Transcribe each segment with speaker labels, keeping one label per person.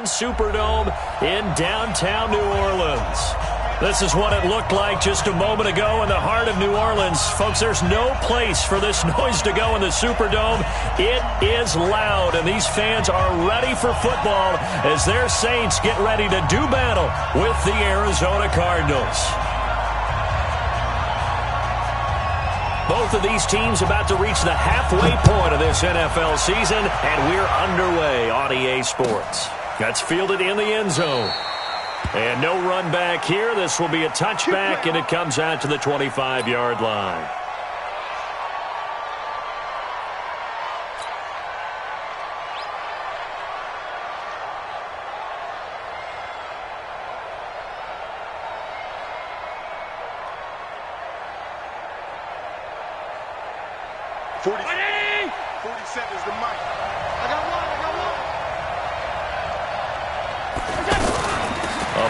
Speaker 1: Superdome in downtown New Orleans. This is what it looked like just a moment ago in the heart of New Orleans. Folks, there's no place for this noise to go in the Superdome. It is loud, and these fans are ready for football as their Saints get ready to do battle with the Arizona Cardinals. Both of these teams about to reach the halfway point of this NFL season, and we're underway on EA Sports. That's fielded in the end zone. And no run back here. This will be a touchback, and it comes out to the 25-yard line.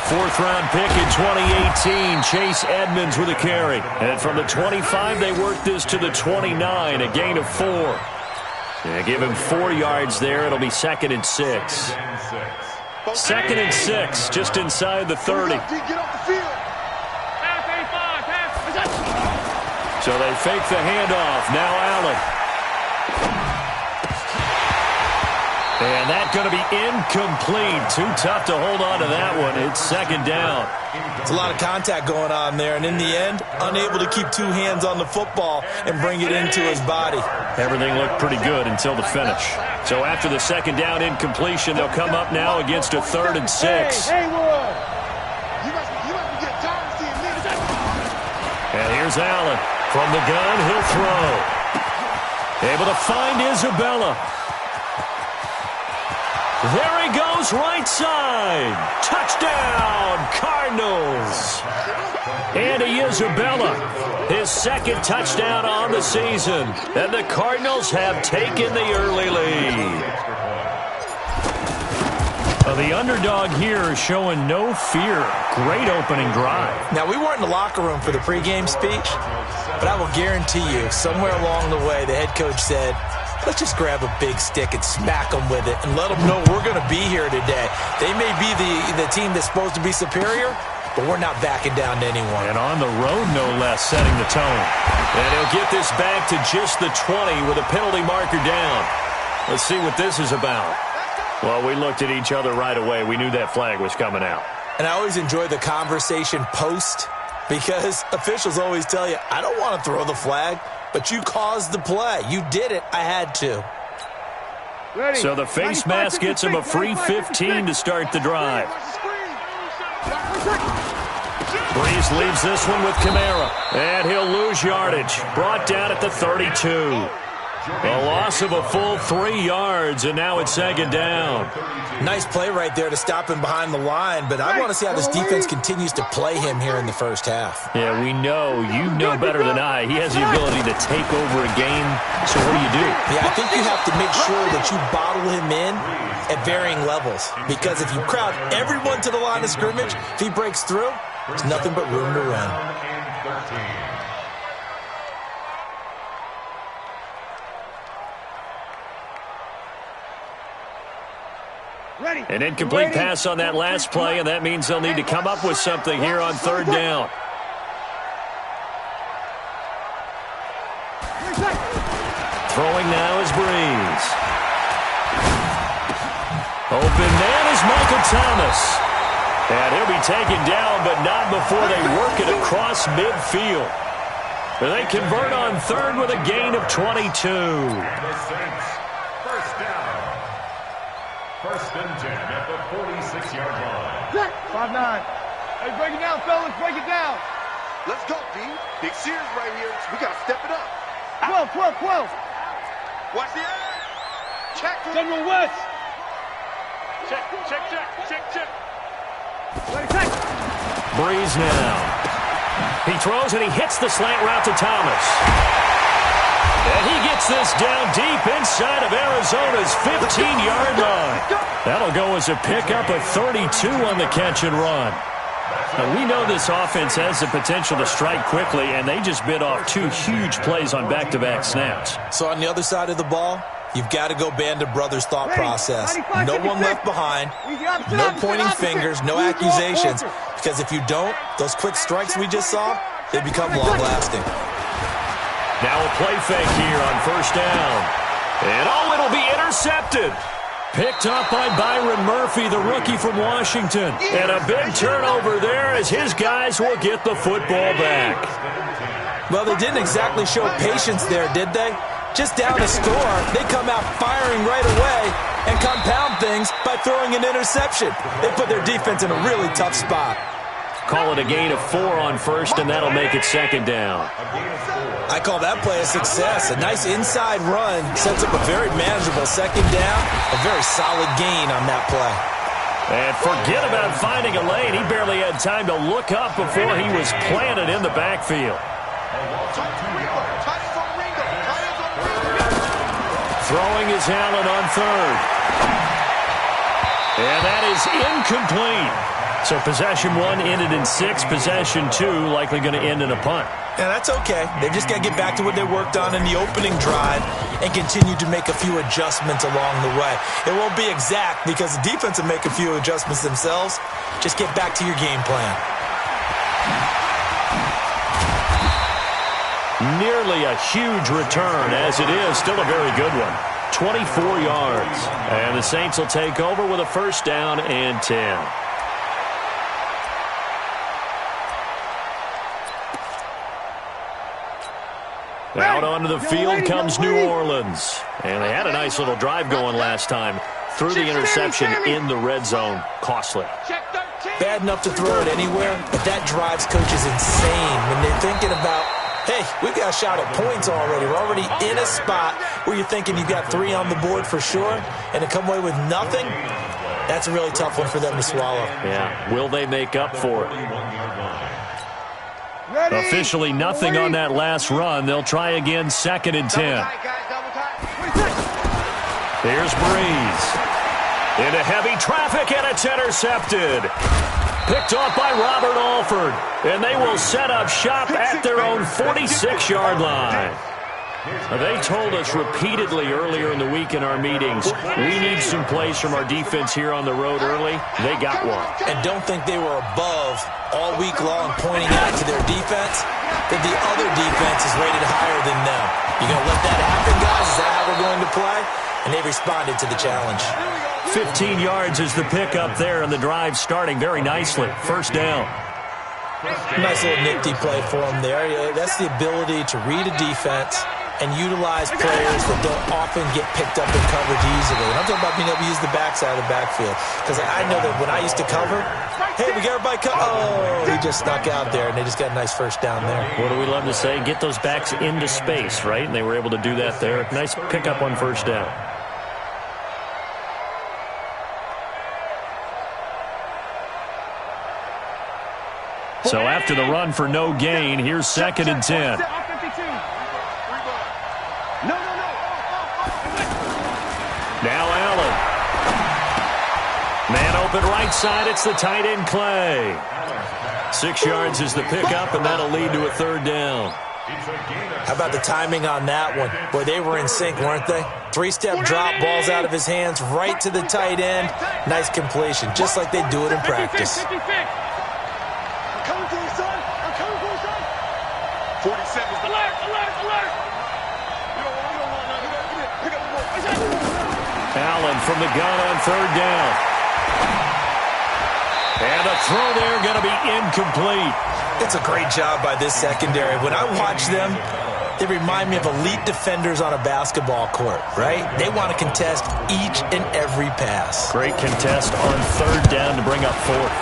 Speaker 1: Fourth-round pick in 2018, Chase Edmonds with a carry. And from the 25, they work this to the 29, a gain of 4. Yeah, give him 4 yards there. It'll be 2nd and 6. 2nd and 6, just inside the 30. So they fake the handoff. Now Allen. And that's going to be incomplete. Too tough to hold on to that one. It's 2nd down.
Speaker 2: It's a lot of contact going on there, and in the end, unable to keep 2 hands on the football and bring it into his body.
Speaker 1: Everything looked pretty good until the finish. So after the 2nd down incompletion, they'll come up now against a 3rd and 6. And here's Allen. From the gun, he'll throw. Able to find Isabella. There he goes, right side. Touchdown, Cardinals. Andy Isabella, his 2nd touchdown on the season. And the Cardinals have taken the early lead. The underdog here is showing no fear. Great opening drive.
Speaker 2: Now, we weren't in the locker room for the pregame speech, but I will guarantee you, somewhere along the way, the head coach said, let's just grab a big stick and smack them with it and let them know we're going to be here today. They may be the team that's supposed to be superior, but we're not backing down to anyone.
Speaker 1: And on the road, no less, setting the tone. And he'll get this back to just the 20 with a penalty marker down. Let's see what this is about. Well, we looked at each other right away. We knew that flag was coming out.
Speaker 2: And I always enjoy the conversation post because officials always tell you, I don't want to throw the flag. But you caused the play. You did it. I had to.
Speaker 1: So the face mask gets him a free 15 to start the drive. Breeze leaves this one with Kamara. And he'll lose yardage. Brought down at the 32. A loss of a full 3 yards, and now it's 2nd down.
Speaker 2: Nice play right there to stop him behind the line, but I want to see how this defense continues to play him here in the first half.
Speaker 1: Yeah, we know. You know better than I. He has the ability to take over a game, so what do?
Speaker 2: Yeah, I think you have to make sure that you bottle him in at varying levels, because if you crowd everyone to the line of scrimmage, if he breaks through, there's nothing but room to run.
Speaker 1: An incomplete pass on that last play, and that means they'll need to come up with something here on 3rd down. Throwing now is Breeze. Open man is Michael Thomas. And he'll be taken down, but not before they work it across midfield. They convert on 3rd with a gain of 22.
Speaker 3: First and 10 at the 46-yard line.
Speaker 4: 5-9. Hey, break it down, fellas. Break it down.
Speaker 5: Let's go, D. Big Sears right here. We got to step it up.
Speaker 4: 12.
Speaker 5: Watch the eye. Check.
Speaker 4: General West.
Speaker 5: Check.
Speaker 4: Ready, check.
Speaker 1: Breeze now. He throws and he hits the slant route to Thomas. And he gets this down deep inside of Arizona's 15-yard line. That'll go as a pickup of 32 on the catch and run. Now, we know this offense has the potential to strike quickly, and they just bit off 2 huge plays on back-to-back snaps.
Speaker 2: So on the other side of the ball, You've got to go band of brothers thought process. No one left behind, no pointing fingers, no accusations, because if you don't, those quick strikes we just saw, they become long-lasting.
Speaker 1: Now a play fake here on first down. And it'll be intercepted. Picked up by Byron Murphy, the rookie from Washington. And a big turnover there as his guys will get the football back.
Speaker 2: Well, they didn't exactly show patience there, did they? Just down a score, they come out firing right away and compound things by throwing an interception. They put their defense in a really tough spot.
Speaker 1: Call it a gain of 4 on first, and that'll make it second down.
Speaker 2: I call that play a success. A nice inside run sets up a very manageable second down. A very solid gain on that play.
Speaker 1: And forget about finding a lane. He barely had time to look up before he was planted in the backfield. Throwing is Allen on third. And that is incomplete. So possession 1 ended in 6. Possession 2 likely going to end in a punt.
Speaker 2: Yeah, that's okay. They've just got to get back to what they worked on in the opening drive and continue to make a few adjustments along the way. It won't be exact because the defense will make a few adjustments themselves. Just get back to your game plan.
Speaker 1: Nearly a huge return, as it is still a very good one. 24 yards. And the Saints will take over with a first down and 10. Out onto the field comes New Orleans. And they had a nice little drive going last time. Through the interception in the red zone. Costly.
Speaker 2: Bad enough to throw it anywhere, but that drives coaches insane when they're thinking about, hey, we've got a shot at points already. We're already in a spot where you're thinking you've got 3 on the board for sure, and to come away with nothing, that's a really tough one for them to swallow.
Speaker 1: Yeah, will they make up for it? Officially nothing on that last run. They'll try again, second and 10. Here's Breeze. Into heavy traffic, and it's intercepted. Picked off by Robert Alford. And they will set up shop at their own 46-yard line. They told us repeatedly earlier in the week in our meetings, we need some plays from our defense here on the road early. They got one.
Speaker 2: And don't think they were above all week long pointing out to their defense that the other defense is rated higher than them. You going to let that happen, guys? Is that how we're going to play? And they responded to the challenge.
Speaker 1: 15 yards is the pickup there, and the drive starting very nicely. First down.
Speaker 2: Nice little nifty play for them there. That's the ability to read a defense and utilize players that don't often get picked up in coverage easily. And I'm talking about being able to use the backside of the backfield. Because I know that when I used to cover, hey, we got everybody oh, he just snuck out there, and they just got a nice first down there.
Speaker 1: What do we love to say? Get those backs into space, right? And they were able to do that there. Nice pickup on first down. So after the run for no gain, here's second and 10. Now Allen. Man open right side. It's the tight end Clay. 6 yards is the pickup, and that'll lead to a third down.
Speaker 2: How about the timing on that one? Boy, they were in sync, weren't they? 3-step drop, balls out of his hands, right to the tight end. Nice completion, just like they do it in practice.
Speaker 5: 47.
Speaker 1: Allen from the gun on third down. And the throw there going to be incomplete.
Speaker 2: It's a great job by this secondary. When I watch them, they remind me of elite defenders on a basketball court, right? They want to contest each and every pass.
Speaker 1: Great contest on third down to bring up fourth.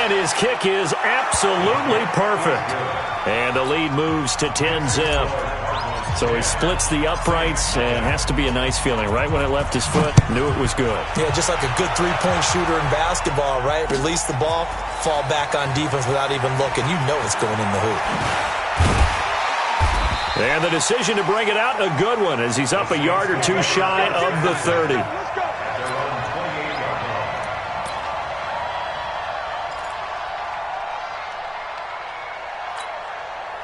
Speaker 1: And his kick is absolutely perfect. And the lead moves to 10-zip. So he splits the uprights, and has to be a nice feeling. Right when it left his foot, knew it was good.
Speaker 2: Yeah, just like a good three-point shooter in basketball, right? Release the ball, fall back on defense without even looking. You know it's going in the hoop.
Speaker 1: And the decision to bring it out, a good one, as he's up a yard or two shy of the 30.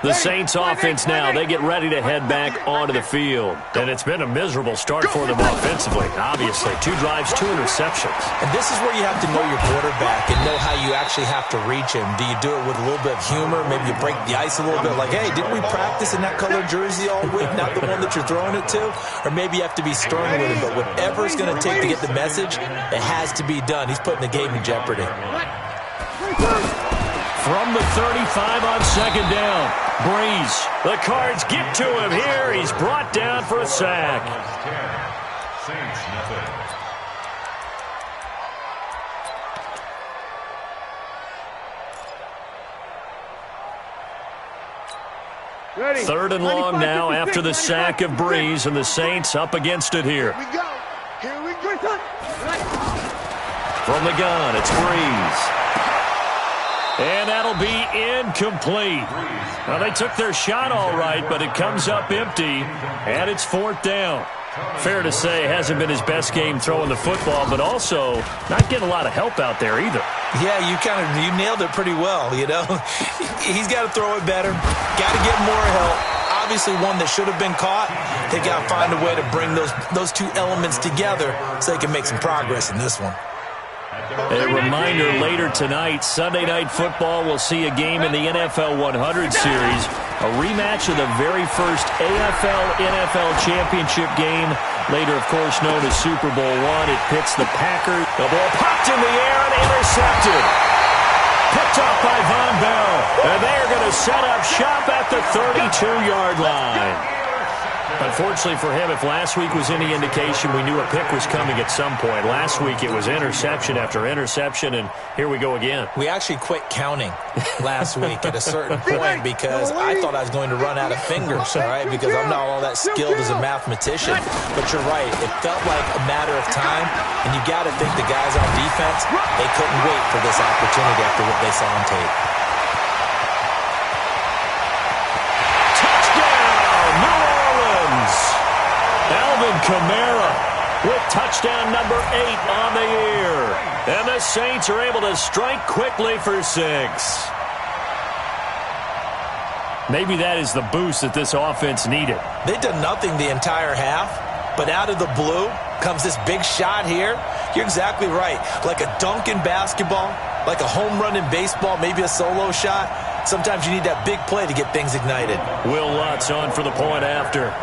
Speaker 1: The Saints offense now, they get ready to head back onto the field. And it's been a miserable start for them offensively, obviously. 2 drives, 2 interceptions.
Speaker 2: And this is where you have to know your quarterback and know how you actually have to reach him. Do you do it with a little bit of humor? Maybe you break the ice a little bit like, hey, didn't we practice in that colored jersey all week, not the one that you're throwing it to? Or maybe you have to be stern with him. But whatever it's going to take to get the message, it has to be done. He's putting the game in jeopardy.
Speaker 1: From the 35 on second down, Breeze. The Cards get to him here. He's brought down for a sack.
Speaker 3: Saints nothing.
Speaker 4: Ready.
Speaker 1: 3rd and long
Speaker 4: 95,
Speaker 1: now
Speaker 4: 56,
Speaker 1: after the sack of Breeze, and the Saints up against it here.
Speaker 5: We go. Here we go.
Speaker 1: From the gun, it's Breeze. And that'll be incomplete. Well, they took their shot all right, but it comes up empty, and it's 4th down. Fair to say, hasn't been his best game throwing the football, but also not getting a lot of help out there either.
Speaker 2: Yeah, you nailed it pretty well, you know. He's got to throw it better, got to get more help. Obviously one that should have been caught. They got to find a way to bring those 2 elements together so they can make some progress in this one.
Speaker 1: A reminder, later tonight, Sunday Night Football will see a game in the NFL 100 Series, a rematch of the very first AFL-NFL Championship game, later, of course, known as Super Bowl I. It pits the Packers. The ball popped in the air and intercepted. Picked up by Von Bell, and they're going to set up shop at the 32-yard line. Unfortunately for him, if last week was any indication, we knew a pick was coming at some point. Last week it was interception after interception, and here we go again.
Speaker 2: We actually quit counting last week at a certain point because I thought I was going to run out of fingers, all right, because I'm not all that skilled as a mathematician. But you're right. It felt like a matter of time, and you got to think the guys on defense, they couldn't wait for this opportunity after what they saw on tape.
Speaker 1: Alvin Kamara with touchdown number 8 on the year. And the Saints are able to strike quickly for 6. Maybe that is the boost that this offense needed.
Speaker 2: They've done nothing the entire half, but out of the blue comes this big shot here. You're exactly right. Like a dunk in basketball, like a home run in baseball, maybe a solo shot. Sometimes you need that big play to get things ignited.
Speaker 1: Will Lutz on for the point after.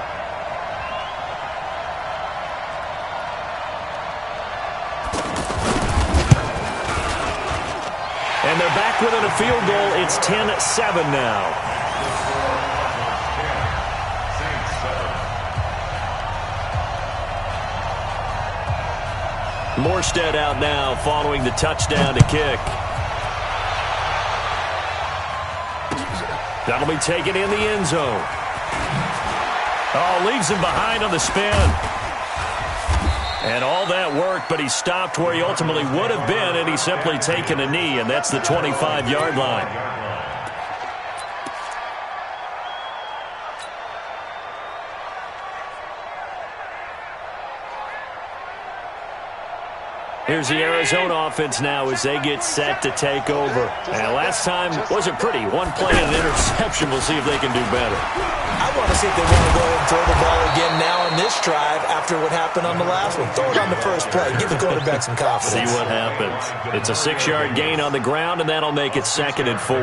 Speaker 1: And they're back within a field goal. It's 10-7 now. Morstead out now following the touchdown to kick. That'll be taken in the end zone. Oh, leaves him behind on the spin. And all that work, but he stopped where he ultimately would have been, and he's simply taken a knee, and that's the 25-yard line. Here's the Arizona offense now as they get set to take over. And last time wasn't pretty. One play and an interception. We'll see if they can do better.
Speaker 2: I want to see if they want to go ahead and throw the ball again now on this drive after what happened on the last one. Throw it on the first play. Give the quarterback some confidence.
Speaker 1: See what happens. It's a 6-yard gain on the ground, and that'll make it 2nd and 4.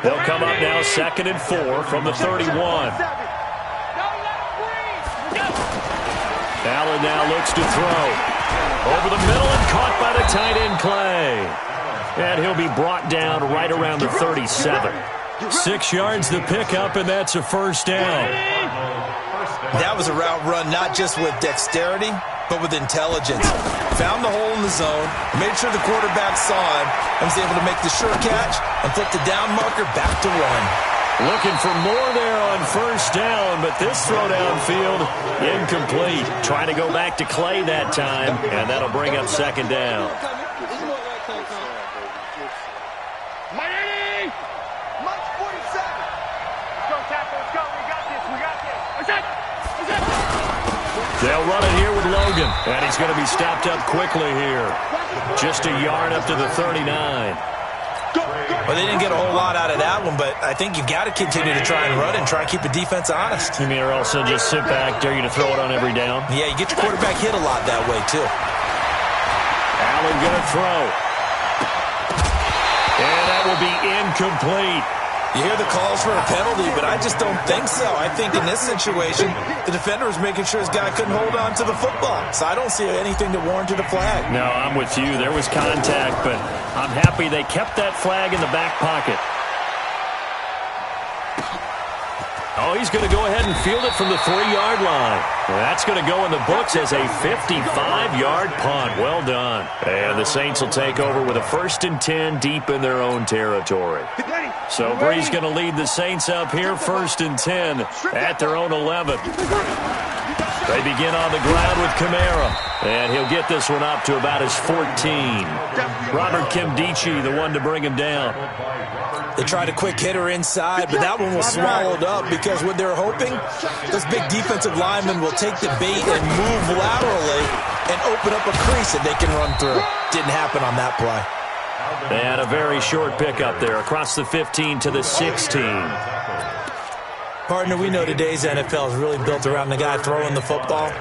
Speaker 1: They'll come up now 2nd and 4 from the 31. Allen now looks to throw. Over the middle and caught by the tight end Clay. And he'll be brought down right around the 37. 6 yards the pickup, and that's a first down.
Speaker 2: That was a route run not just with dexterity, but with intelligence. Found the hole in the zone, made sure the quarterback saw him, and was able to make the sure catch and flip the down marker back to 1.
Speaker 1: Looking for more there on first down, but this throw downfield incomplete. Trying to go back to Clay that time, and that'll bring up 2nd down.
Speaker 4: Miami! March 47. Let's go, tackle. Let's go. We got this. We got this. What's that? What's that?
Speaker 1: They'll run it here with Logan, and he's going to be stopped up quickly here. Just a yard up to the 39.
Speaker 2: Well, they didn't get a whole lot out of that one, but I think you got to continue to try and run and try and keep the defense honest.
Speaker 1: You mean or also just sit back, dare you to throw it on every down?
Speaker 2: Yeah, you get your quarterback hit a lot that way, too.
Speaker 1: Allen going to throw. And that will be incomplete.
Speaker 2: You hear the calls for a penalty, but I just don't think so. I think in this situation, the defender was making sure his guy couldn't hold on to the football. So I don't see anything that warranted a flag.
Speaker 1: No, I'm with you. There was contact, but I'm happy they kept that flag in the back pocket. Oh, he's going to go ahead and field it from the 3-yard line. That's going to go in the books as a 55-yard punt. Well done. And the Saints will take over with a 1st and 10 deep in their own territory. So Bree's going to lead the Saints up here, 1st and 10 at their own 11. They begin on the ground with Kamara, and he'll get this one up to about his 14. Robert Kimdichie, the one to bring him down.
Speaker 2: They tried a quick hitter inside, but that one was swallowed up because what they're hoping, those big defensive linemen will take the bait and move laterally and open up a crease that they can run through. Didn't happen on that play.
Speaker 1: And a very short pickup there across the 15 to the 16.
Speaker 2: Partner, we know today's NFL is really built around the guy throwing the football.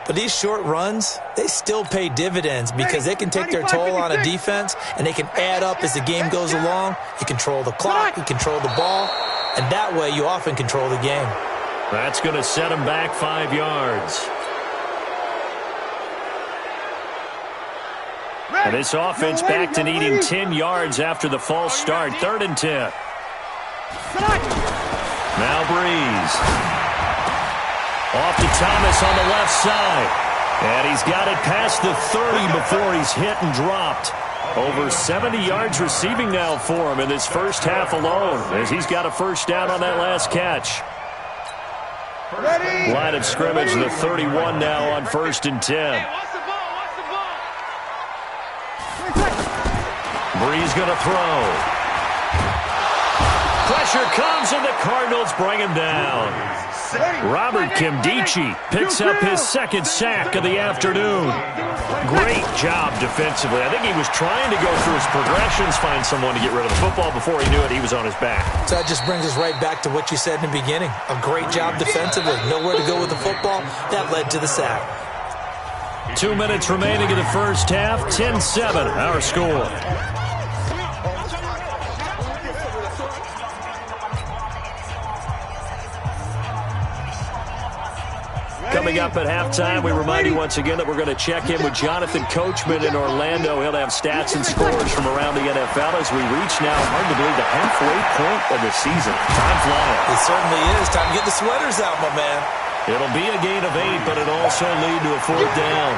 Speaker 2: But these short runs, they still pay dividends because they can take their toll on a defense and they can add up as the game goes along. You control the clock, you control the ball, and that way you often control the game.
Speaker 1: That's going to set them back 5 yards. And this offense back to needing 10 yards after the false start. 3rd and 10. Now Breeze. Off to Thomas on the left side. And he's got it past the 30 before he's hit and dropped. Over 70 yards receiving now for him in this first half alone, as he's got a 1st down on that last catch. Line of scrimmage, the 31 now on 1st and 10. Breeze going to throw. Pressure comes, and the Cardinals bring him down. Robert Kimdichie picks up his 2nd sack of the afternoon. Great job defensively. I think he was trying to go through his progressions, find someone to get rid of the football. Before he knew it, he was on his back.
Speaker 2: So that just brings us right back to what you said in the beginning. A great job defensively. Nowhere to go with the football. That led to the sack.
Speaker 1: 2 minutes remaining in the first half. 10-7, our score. Coming up at halftime, we remind you once again that we're going to check in with Jonathan Coachman in Orlando. He'll have stats and scores from around the NFL as we reach now, hard to believe, the halfway point of the season. Time flying.
Speaker 2: It certainly is. Time to get the sweaters out, my man.
Speaker 1: It'll be a gain of 8, but it'll also lead to a 4th down.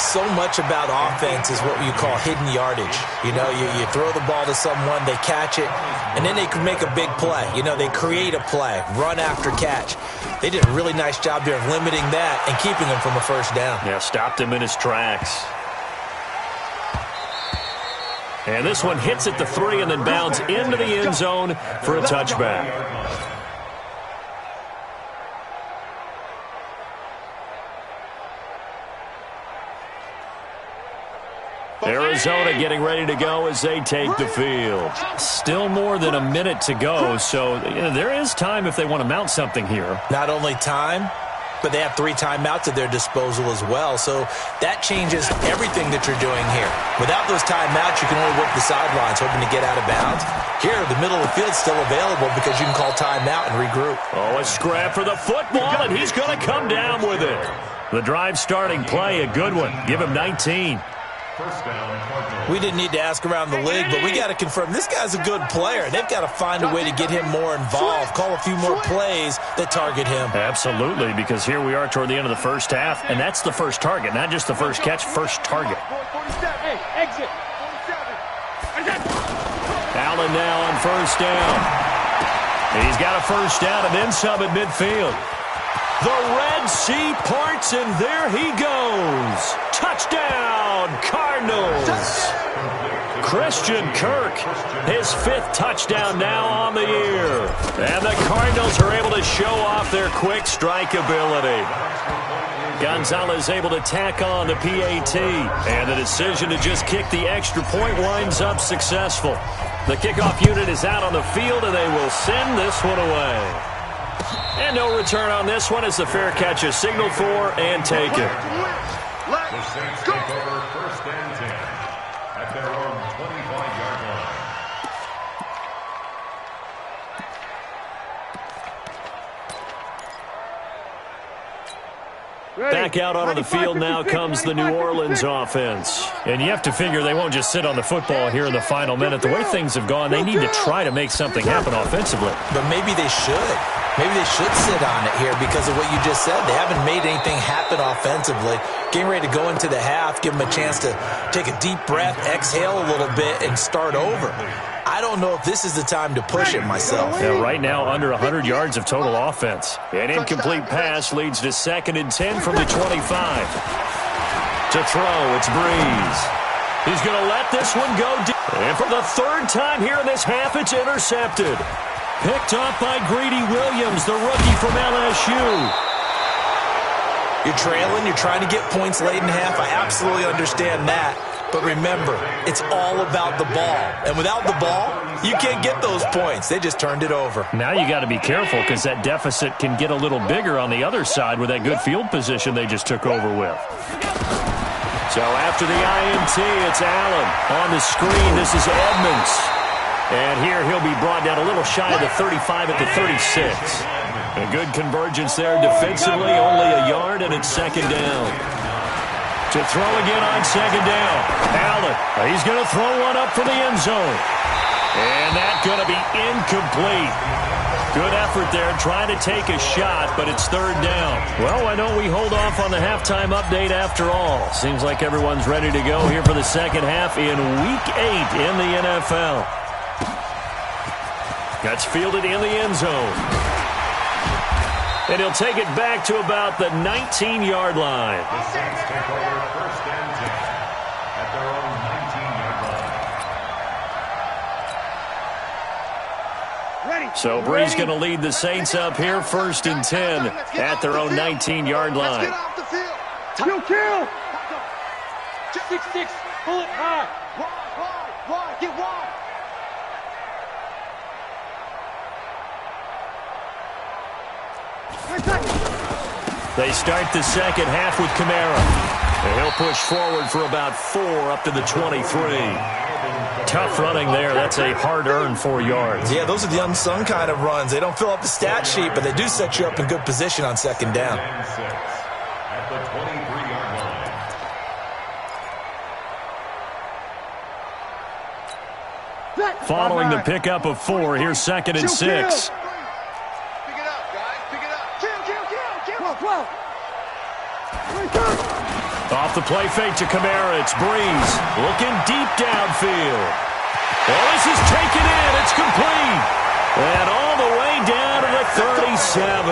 Speaker 2: So much about offense is what you call hidden yardage. You know, you throw the ball to someone, they catch it, and then they can make a big play. You know, they create a play, run after catch. They did a really nice job there of limiting that and keeping him from a 1st down.
Speaker 1: Yeah, stopped him in his tracks. And this one hits at the 3 and then bounds into the end zone for a touchback. Arizona getting ready to go as they take the field. Still more than a minute to go, so there is time if they want to mount something here.
Speaker 2: Not only time, but they have 3 timeouts at their disposal as well, so that changes everything that you're doing here. Without those timeouts, you can only work the sidelines, hoping to get out of bounds. Here, the middle of the field's still available because you can call timeout and regroup.
Speaker 1: Oh, a scrap for the football, and he's going to come down with it. The drive starting play, a good one. Give him 19.
Speaker 2: We didn't need to ask around the league, but we got to confirm this guy's a good player. They've got to find a way to get him more involved, call a few more plays that target him.
Speaker 1: Absolutely, because here we are toward the end of the first half, and that's the first target, not just the first catch, first target. Allen now on 1st down. He's got a 1st down and then some at midfield. The Red Sea parts, and there he goes. Touchdown, Cardinals. Christian Kirk, his 5th touchdown now on the year. And the Cardinals are able to show off their quick strike ability. Gonzalez able to tack on the PAT. And the decision to just kick the extra point winds up successful. The kickoff unit is out on the field, and they will send this one away. And no return on this one as the fair catch is signaled for and taken.
Speaker 3: The Saints take over 1st and 10 at their own 25-yard line.
Speaker 1: Back out onto the field now comes the New Orleans offense. And you have to figure they won't just sit on the football here in the final minute. The way things have gone, they need to try to make something happen offensively.
Speaker 2: But maybe they should. Maybe they should sit on it here because of what you just said. They haven't made anything happen offensively. Getting ready to go into the half, give them a chance to take a deep breath, exhale a little bit, and start over. I don't know if this is the time to push it myself.
Speaker 1: Yeah, right now, under 100 yards of total offense. An incomplete pass leads to 2nd and 10 from the 25. To throw, it's Breeze. He's going to let this one go deep. And for the 3rd time here in this half, it's intercepted. Picked up by Greedy Williams, the rookie from LSU.
Speaker 2: You're trailing, you're trying to get points late in half. I absolutely understand that. But remember, it's all about the ball. And without the ball, you can't get those points. They just turned it over.
Speaker 1: Now you got to be careful because that deficit can get a little bigger on the other side with that good field position they just took over with. So after the INT, it's Allen. On the screen, this is Edmonds. And here he'll be brought down a little shy of the 35 at the 36. A good convergence there defensively, only a yard, and it's 2nd down. To throw again on 2nd down. Allen, he's going to throw one up for the end zone. And that's going to be incomplete. Good effort there trying to take a shot, but it's 3rd down. Well, why don't we hold off on the halftime update after all? Seems like everyone's ready to go here for the second half in Week 8 in the NFL. Gets fielded in the end zone. And he'll take it back to about the 19-yard line.
Speaker 3: The Saints take over 1st and 10 at their own 19-yard line.
Speaker 1: So Breeze going to lead the Saints up here 1st and 10 at their own 19-yard line.
Speaker 4: Let's get off the field. Kill. 6-6. Pull it high. Wide. Get wide.
Speaker 1: They start the second half with Kamara. And he'll push forward for about 4 up to the 23. Tough running there. That's a hard-earned 4 yards.
Speaker 2: Yeah, those are the unsung kind of runs. They don't fill up the stat sheet, but they do set you up in good position on 2nd down.
Speaker 3: At the 23-yard line.
Speaker 1: Following the pickup of 4, here's 2nd and 6. Off the play fake to Kamara, it's Breeze. Looking deep downfield. Well, this is taken in. It's complete. And all the way down to the 37.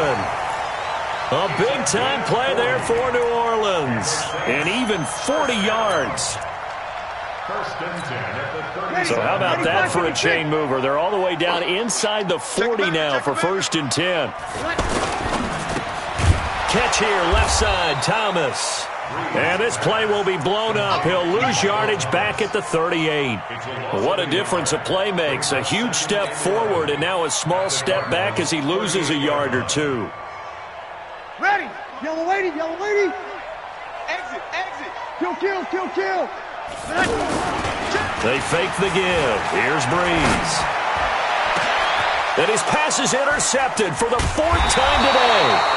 Speaker 1: A big-time play there for New Orleans. And even 40 yards.
Speaker 3: 1st and 10 at the 30.
Speaker 1: So how about that for a chain mover? They're all the way down inside the 40 now for 1st and 10. Catch here, left side, Thomas. And this play will be blown up. He'll lose yardage back at the 38. What a difference a play makes. A huge step forward and now a small step back as he loses a yard or 2.
Speaker 4: Ready. Yellow lady. Exit. Kill.
Speaker 1: They fake the give. Here's Breeze. And his pass is intercepted for the 4th time today.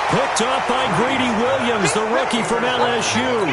Speaker 1: Picked up by Greedy Williams, the rookie from LSU.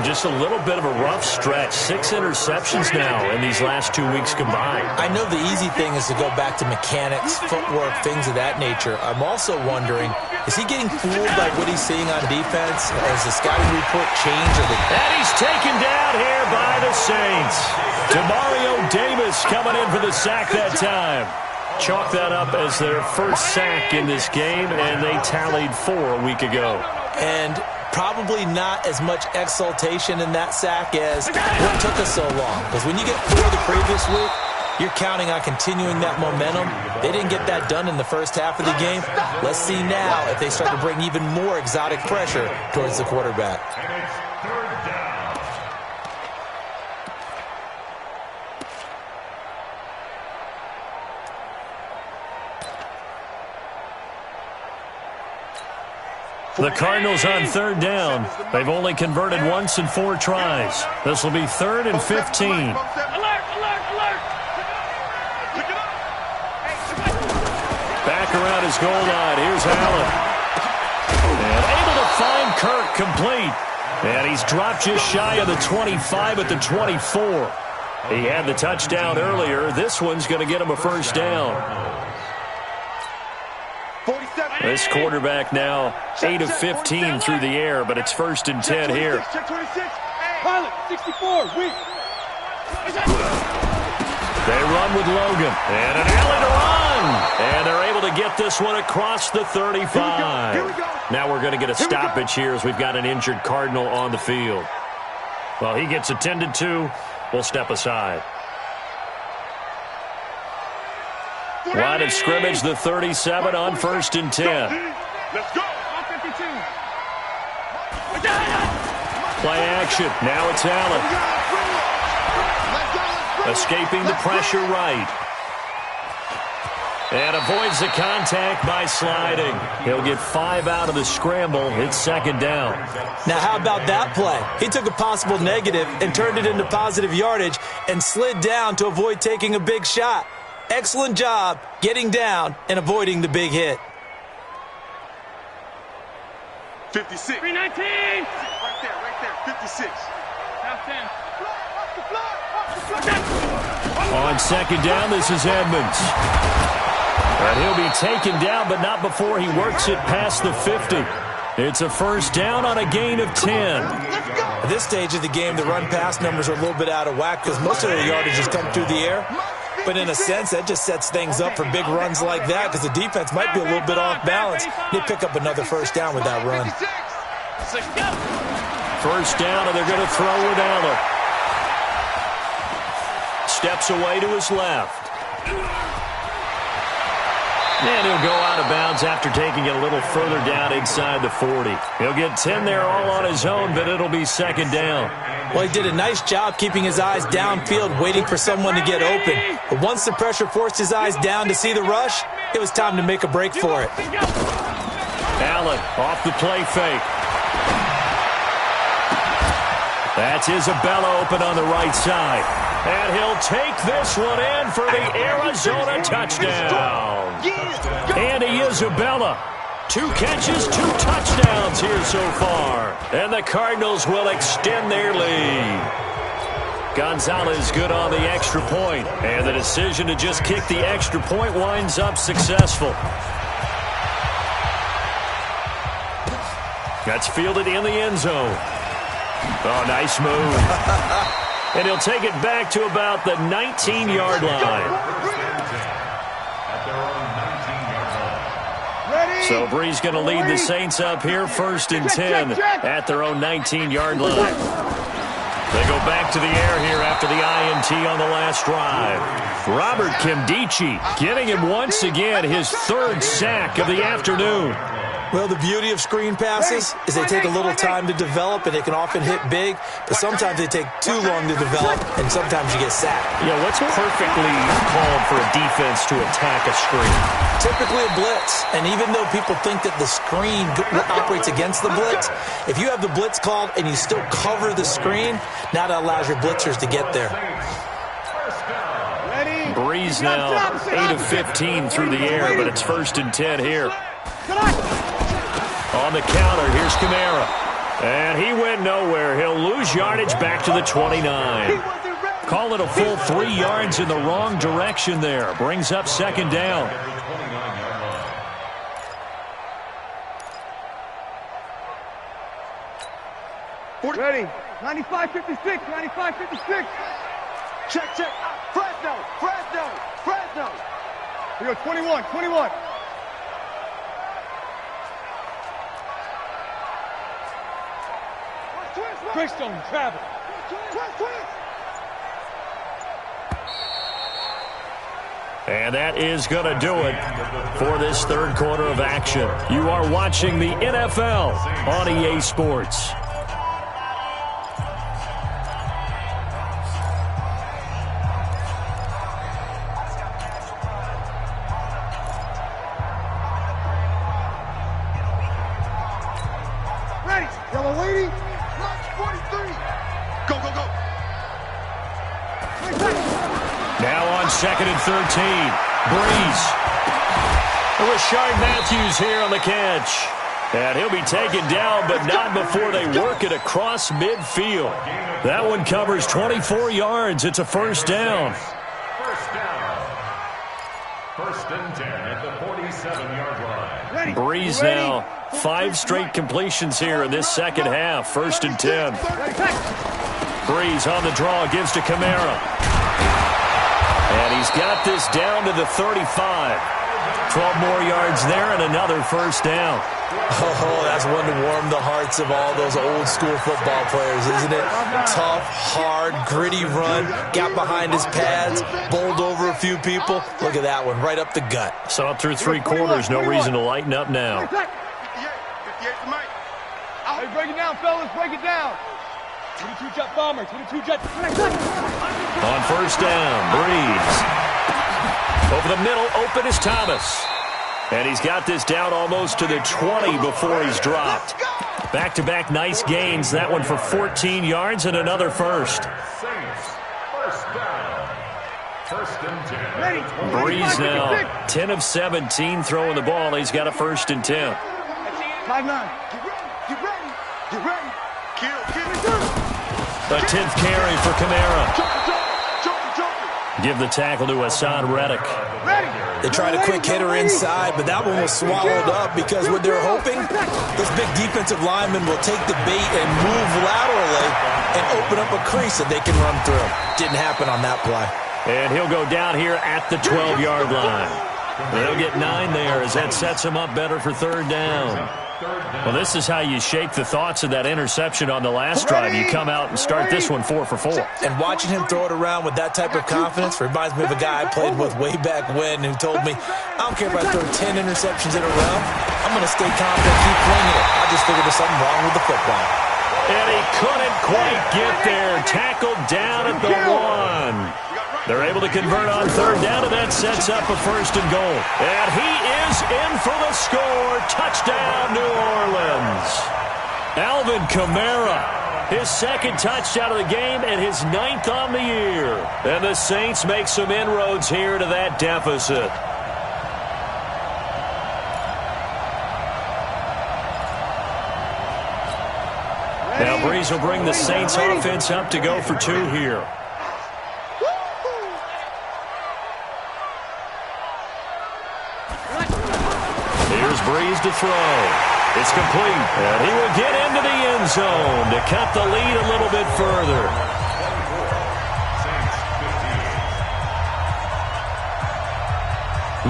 Speaker 1: Just a little bit of a rough stretch. 6 interceptions now in these last 2 weeks combined.
Speaker 2: I know the easy thing is to go back to mechanics, footwork, things of that nature. I'm also wondering, is he getting fooled by what he's seeing on defense? Has the scouting report changed?
Speaker 1: And he's taken down here by the Saints. Demario Davis coming in for the sack that time. Chalk that up as their first sack in this game, and they tallied 4 a week ago.
Speaker 2: And probably not as much exultation in that sack as what took us so long. Because when you get 4 the previous week, You're counting on continuing that momentum. They didn't get that done in the first half of the game. Let's see now if they start to bring even more exotic pressure towards the quarterback.
Speaker 3: And it's third down.
Speaker 1: The Cardinals on third down. They've only converted once in 4 tries. This will be 3rd and 15.
Speaker 4: Alert, alert, alert!
Speaker 1: Back around his goal line. Here's Allen. And able to find Kirk complete. And he's dropped just shy of the 25 at the 24. He had the touchdown earlier. This one's going to get him a first down.
Speaker 5: 47.
Speaker 1: This quarterback now 8 of 15 through the air, but it's 1st and 10 here.
Speaker 4: Check 26. Pilot, 64. Weak.
Speaker 1: They run with Logan. And an alley to run. And they're able to get this one across the 35.
Speaker 5: Here we go.
Speaker 1: Now we're going to get a stoppage here as we've got an injured Cardinal on the field. Well, he gets attended to. We'll step aside. Line of scrimmage, the 37 on 1st and 10.
Speaker 5: Let's go.
Speaker 4: 52.
Speaker 1: Play action. Now it's Allen. Escaping the pressure right. And avoids the contact by sliding. He'll get 5 out of the scramble. It's 2nd down.
Speaker 2: Now, how about that play? He took a possible negative and turned it into positive yardage and slid down to avoid taking a big shot. Excellent job getting down and avoiding the big hit.
Speaker 5: 56.
Speaker 4: 319.
Speaker 5: Right there. 56.
Speaker 4: Half 10.
Speaker 1: On 2nd down, this is Edmonds. And he'll be taken down, but not before he works it past the 50. It's a first down on a gain of 10.
Speaker 2: At this stage of the game, the run-pass numbers are a little bit out of whack because most of the yardage has come through the air. But in a sense, that just sets things up for big runs like that because the defense might be a little bit off balance. They pick up another first down with that run.
Speaker 1: First down, and they're going to throw with Allen. Steps away to his left. And he'll go out of bounds after taking it a little further down inside the 40. He'll get 10 there all on his own, but it'll be 2nd down.
Speaker 2: Well, he did a nice job keeping his eyes downfield, waiting for someone to get open. But once the pressure forced his eyes down to see the rush, it was time to make a break for it.
Speaker 1: Allen off the play fake. That's Isabella open on the right side. And he'll take this one in for the Arizona touchdown. Andy Isabella. 2 catches, 2 touchdowns here so far. And the Cardinals will extend their lead. Gonzalez good on the extra point. And the decision to just kick the extra point winds up successful. That's fielded in the end zone. Oh, nice move. And he'll take it back to about the 19-yard line. So Bree's going to lead the Saints up here, 1st and 10 at their own 19-yard line. They go back to the air here after the INT on the last drive. Robert Kimdichie getting him once again his 3rd sack of the afternoon.
Speaker 2: Well, the beauty of screen passes is they take a little time to develop, and they can often hit big, but sometimes they take too long to develop, and sometimes you get sacked.
Speaker 1: Yeah, what's perfectly called for a defense to attack a screen?
Speaker 2: Typically a blitz, and even though people think that the screen operates against the blitz, if you have the blitz called and you still cover the screen, now that allows your blitzers to get there.
Speaker 1: Breeze now 8 of 15 through the air, but it's 1st and 10 here. On the counter, here's Kamara. And he went nowhere. He'll lose yardage back to the 29. Call it a full 3 yards in the wrong direction there. Brings up 2nd down.
Speaker 4: Ready. 95-56. 95-56.
Speaker 5: Check. Fresno.
Speaker 4: We go 21. Greystone, travel.
Speaker 1: And that is going to do it for this third quarter of action. You are watching the NFL on EA Sports.
Speaker 4: Ready. Yellow lady. March 43. Go, go, go.
Speaker 1: Now on 2nd and 13. Breeze. Rashard Matthews here on the catch. And he'll be taken down, but not before they work it across midfield. That one covers 24 yards. It's a first down.
Speaker 3: First down. First and 10 at the 47-yard line.
Speaker 1: Breeze now. 5 straight completions here in this second half. First and 10. Breeze on the draw. Gives to Kamara. And he's got this down to the 35. 12 more yards there and another first down.
Speaker 2: Oh, that's one to warm the hearts of all those old school football players, isn't it? Tough, hard, gritty run, got behind his pads, bowled over a few people. Look at that one, right up the gut.
Speaker 1: Saw it through 3 quarters, no reason to lighten up now.
Speaker 4: 58 to Mike. Hey, break it down, fellas, break it down. 22 jet bomber, 22 jet.
Speaker 1: On first down, Breeze. Over the middle, open is Thomas. And he's got this down almost to the 20 before he's dropped. Back-to-back nice gains. That one for 14 yards and another first.
Speaker 3: Saints. First down. First and 10.
Speaker 1: Breeze now, 10 of 17 throwing the ball. He's got a first and 10.
Speaker 4: 5-9. Get ready, get ready, get ready. Kill.
Speaker 1: A 10th carry for Kamara.
Speaker 4: Joker.
Speaker 1: Give the tackle to Hassan Reddick.
Speaker 4: Ready.
Speaker 2: They tried a quick hitter inside, but that one was swallowed up because what they're hoping, this big defensive lineman will take the bait and move laterally and open up a crease that they can run through. Didn't happen on that play.
Speaker 1: And he'll go down here at the 12-yard line. They'll get 9 there as that sets him up better for third down. Well, this is how you shake the thoughts of that interception on the last drive. You come out and start this one 4 for 4.
Speaker 2: And watching him throw it around with that type of confidence reminds me of a guy I played with way back when who told me, I don't care if I throw 10 interceptions in a row. I'm going to stay confident, keep playing it. I just figured there's something wrong with the football.
Speaker 1: And he couldn't quite get there. Tackled down at the 1. They're able to convert on third down, and that sets up a first and goal. And he is in for the score. Touchdown, New Orleans. Alvin Kamara, his second touchdown of the game and his 9th on the year. And the Saints make some inroads here to that deficit. Now Breeze will bring the Saints offense up to go for 2 here. Here's Breeze to throw. It's complete. And he will get into the end zone to cut the lead a little bit further.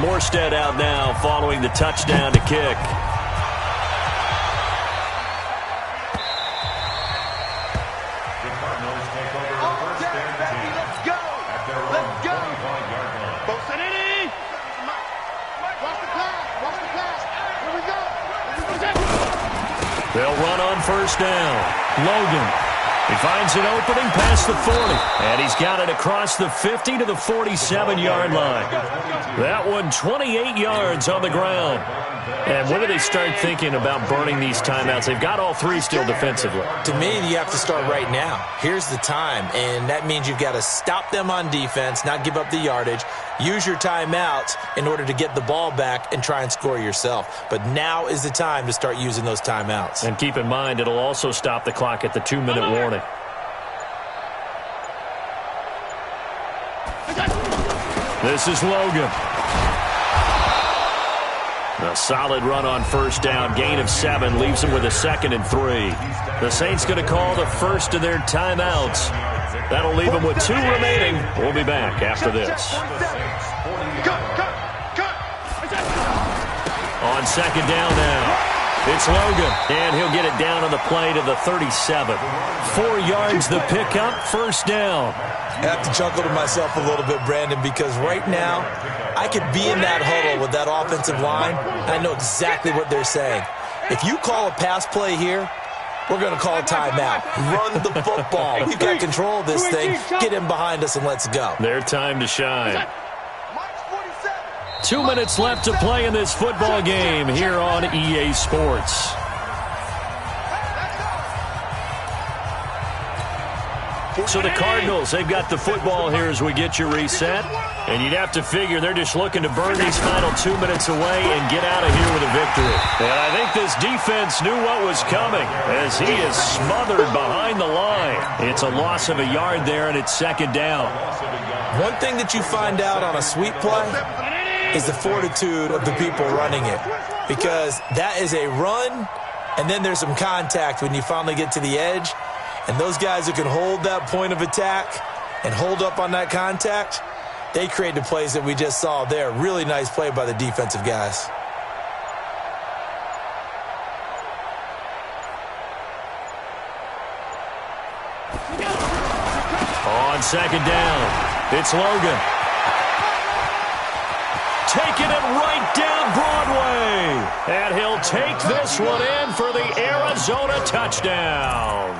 Speaker 1: Morstead out now following the touchdown to kick. They'll run on first down. Logan. He finds an opening past the 40. And he's got it across the 50 to the 47-yard line. That one 28 yards on the ground. And when do they start thinking about burning these timeouts? They've got all 3 still defensively.
Speaker 2: To me, you have to start right now. Here's the time, and that means you've got to stop them on defense, not give up the yardage, use your timeouts in order to get the ball back and try and score yourself. But now is the time to start using those timeouts.
Speaker 1: And keep in mind, it'll also stop the clock at the 2-minute warning. This is Logan. A solid run on first down. Gain of 7 leaves him with a 2nd and 3. The Saints going to call the first of their timeouts. That'll leave them with 2 remaining. We'll be back after this. On second down now. It's Logan, and he'll get it down on the play to the 37. 4 yards the pickup, first down.
Speaker 2: I have to chuckle to myself a little bit, Brandon, because right now I could be in that huddle with that offensive line. I know exactly what they're saying. If you call a pass play here, we're going to call a timeout. Run the football. We've got control of this thing. Get in behind us and let's go.
Speaker 1: Their time to shine. 2 minutes left to play in this football game here on EA Sports. So the Cardinals, they've got the football here as we get you reset. And you'd have to figure they're just looking to burn these final 2 minutes away and get out of here with a victory. And I think this defense knew what was coming as he is smothered behind the line. It's a loss of a yard there, and it's second down.
Speaker 2: One thing that you find out on a sweep play is the fortitude of the people running it. Because that is a run, and then there's some contact when you finally get to the edge. And those guys who can hold that point of attack and hold up on that contact, they create the plays that we just saw there. Really nice play by the defensive guys.
Speaker 1: On second down, it's Logan. Taking it right down Broadway. And he'll take this one in for the Arizona touchdown.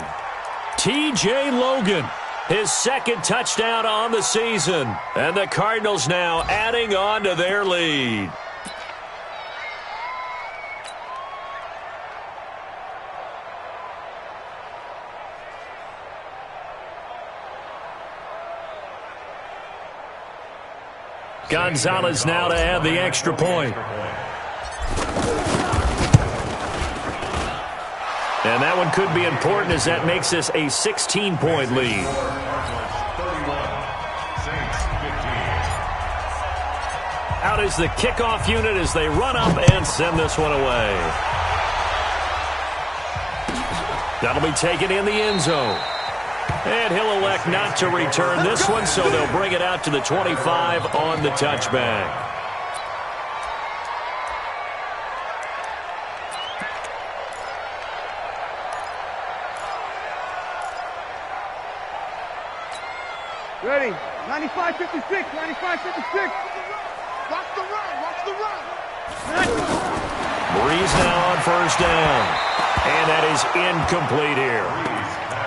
Speaker 1: T.J. Logan, his second touchdown on the season. And the Cardinals now adding on to their lead. Gonzalez now to add the extra point. And that one could be important as that makes this a 16-point lead. Out is the kickoff unit as they run up and send this one away. That'll be taken in the end zone. And he'll elect not to return this one, so they'll bring it out to the 25 on the touchback.
Speaker 4: Ready. 95-56, 95-56. Watch the run, watch the run.
Speaker 1: Breeze now on first down. And that is incomplete here.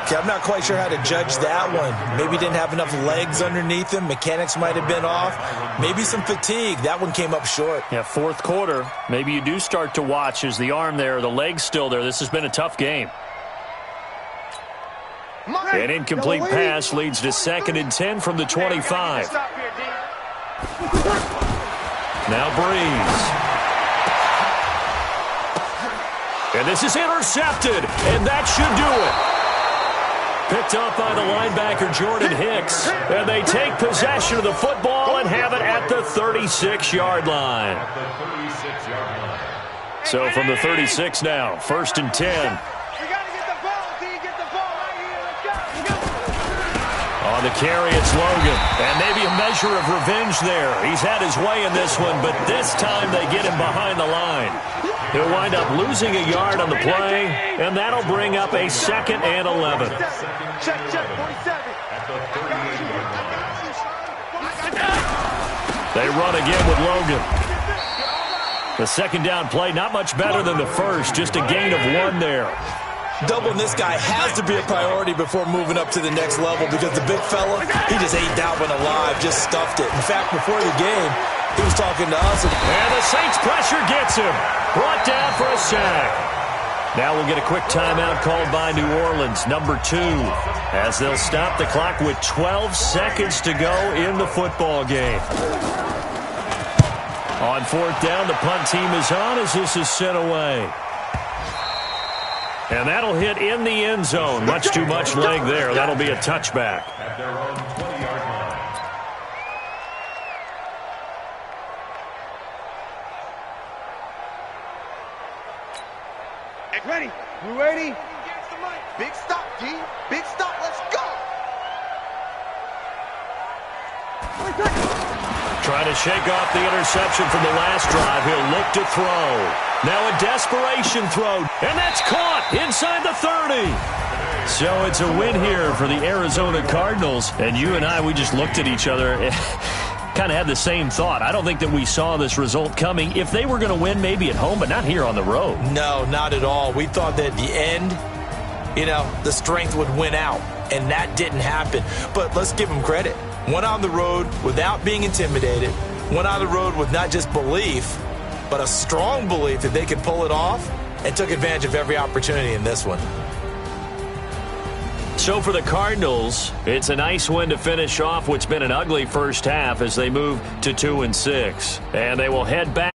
Speaker 2: Okay, I'm not quite sure how to judge that one. Maybe didn't have enough legs underneath him. Mechanics might have been off. Maybe some fatigue. That one came up short.
Speaker 1: Yeah, fourth quarter. Maybe you do start to watch as the arm there, the leg's still there. This has been a tough game. An incomplete pass leads to 2nd and 10 from the 25. Now Breeze. And this is intercepted, and that should do it. Picked up by the linebacker, Jordan Hicks. And they take possession of the football and have it at the 36-yard line. So from the 36 now, 1st and 10. On the carry, it's Logan. And maybe a measure of revenge there. He's had his way in this one, but this time they get him behind the line. He'll wind up losing a yard on the play, and that'll bring up a 2nd and 11.
Speaker 4: Check, 47.
Speaker 1: They run again with Logan. The second down play, not much better than the first, just a gain of 1 there.
Speaker 2: Doubling this guy has to be a priority before moving up to the next level because the big fella, he just ate that one alive, just stuffed it. In fact, before the game, he was talking to us.
Speaker 1: And the Saints pressure gets him. Brought down for a sack. Now we'll get a quick timeout called by New Orleans, number 2, as they'll stop the clock with 12 seconds to go in the football game. On 4th down, the punt team is on as this is sent away. And that'll hit in the end zone. Much too much leg there. That'll be a touchback.
Speaker 3: At their own 20-yard line.
Speaker 4: Ready. You ready?
Speaker 5: Big stop, D. Big stop. Let's go.
Speaker 1: Trying to shake off the interception from the last drive. He'll look to throw. Now a desperation throw. And that's caught inside the 30. So it's a win here for the Arizona Cardinals. And you and I, we just looked at each other. Kind of had the same thought. I don't think that we saw this result coming. If they were going to win, maybe at home, but not here on the road.
Speaker 2: No, not at all. We thought that at the end, the strength would win out. And that didn't happen. But let's give them credit. Went on the road without being intimidated. Went on the road with not just belief, but a strong belief that they could pull it off, and took advantage of every opportunity in this one.
Speaker 1: So for the Cardinals, it's a nice win to finish off what's been an ugly first half as they move to 2-6. And they will head back.